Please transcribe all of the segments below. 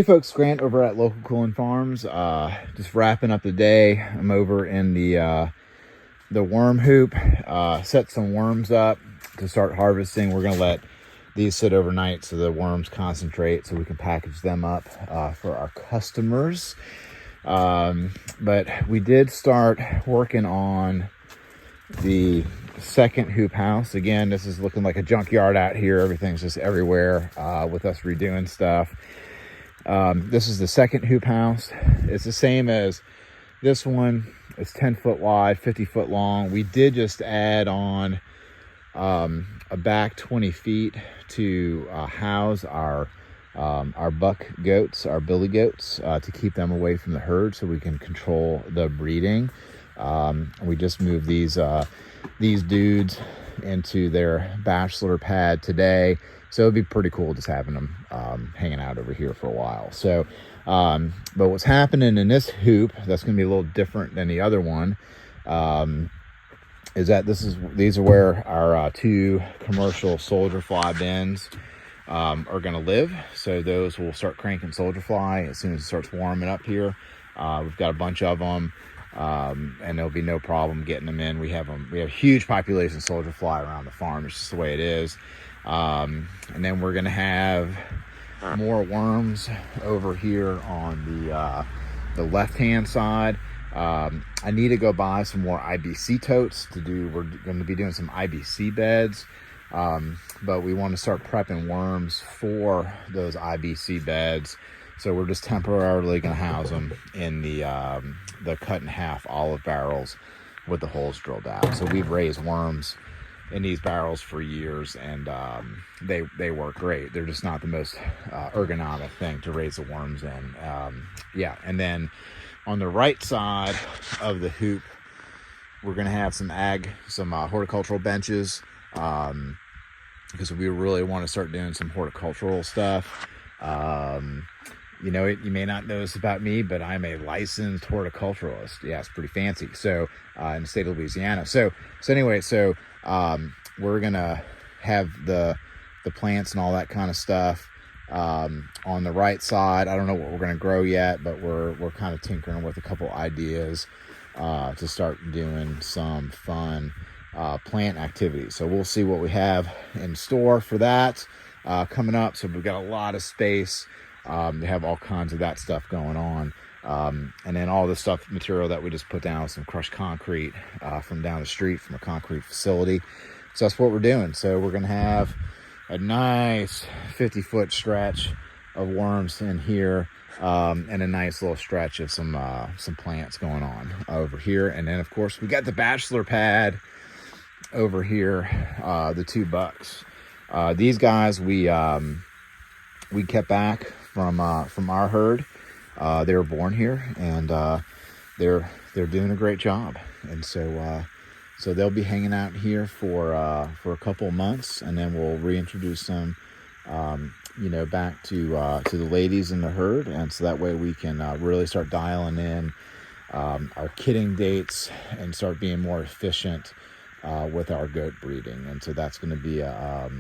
Hey folks, Grant over at Local Cooling Farms. Just wrapping up the day. I'm over in the worm hoop. Set some worms up to start harvesting. We're gonna let these sit overnight so the worms concentrate, so we can package them up for our customers. But we did start working on the second hoop house. Again, this is looking like a junkyard out here. Everything's just everywhere with us redoing stuff. This is the second hoop house. It's the same as this one. It's 10 foot wide, 50 foot long. We did just add on a back 20 feet to house our buck goats, our billy goats, to keep them away from the herd so we can control the breeding. We just moved these dudes into their bachelor pad today. So it'd be pretty cool just having them hanging out over here for a while. So, but what's happening in this hoop that's going to be a little different than the other one is that these are where our two commercial soldier fly bins are going to live. So those will start cranking soldier fly as soon as it starts warming up here. We've got a bunch of them. And there'll be no problem getting them in. We have a huge population of soldier fly around the farm. It's just the way it is. And then we're gonna have more worms over here on the left hand side. I need to go buy some more IBC totes to do. We're going to be doing some IBC beds, but we want to start prepping worms for those IBC beds. So we're just temporarily going to house them in the cut in half olive barrels with the holes drilled out. So we've raised worms in these barrels for years, and they work great. They're just not the most ergonomic thing to raise the worms in. Yeah, and then on the right side of the hoop, we're going to have some horticultural benches, because we really want to start doing some horticultural stuff. You know, you may not know this about me, but I'm a licensed horticulturalist. Yeah, it's pretty fancy. So, in the state of Louisiana. So anyway, we're gonna have the plants and all that kind of stuff on the right side. I don't know what we're gonna grow yet, but we're kind of tinkering with a couple ideas to start doing some fun plant activities. So we'll see what we have in store for that coming up. So we've got a lot of space. They have all kinds of that stuff going on, and then all the material that we just put down, some crushed concrete from down the street from a concrete facility. So that's what we're doing. So we're gonna have a nice 50-foot stretch of worms in here, and a nice little stretch of some plants going on over here. And then of course we got the bachelor pad over here, the two bucks. These guys we kept back from our herd. They were born here, and they're doing a great job. And so they'll be hanging out here for a couple of months, and then we'll reintroduce them, back to the ladies in the herd, and so that way we can really start dialing in our kidding dates and start being more efficient with our goat breeding. And so that's going to be a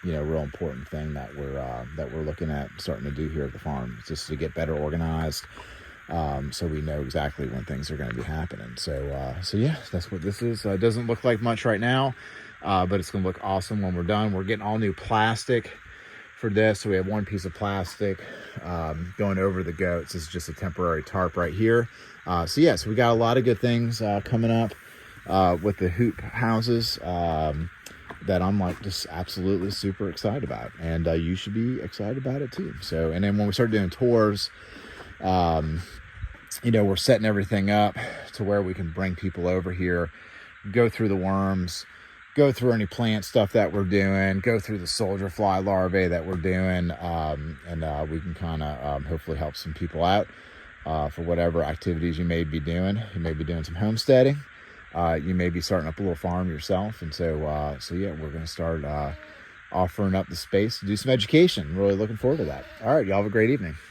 real important thing that we're looking at starting to do here at the farm, just to get better organized, so we know exactly when things are going to be happening. So yeah, that's what this is. It doesn't look like much right now, but it's going to look awesome when we're done. We're getting all new plastic for this. So we have one piece of plastic going over the goats. This is just a temporary tarp right here. So we got a lot of good things coming up with the hoop houses that I'm just absolutely super excited about, and you should be excited about it too. So, and then when we start doing tours, we're setting everything up to where we can bring people over here, go through the worms, go through any plant stuff that we're doing, go through the soldier fly larvae that we're doing, and we can kind of hopefully help some people out for whatever activities you may be doing. You may be doing some homesteading. You may be starting up a little farm yourself. And so we're going to start offering up the space to do some education. Really looking forward to that. All right, y'all have a great evening.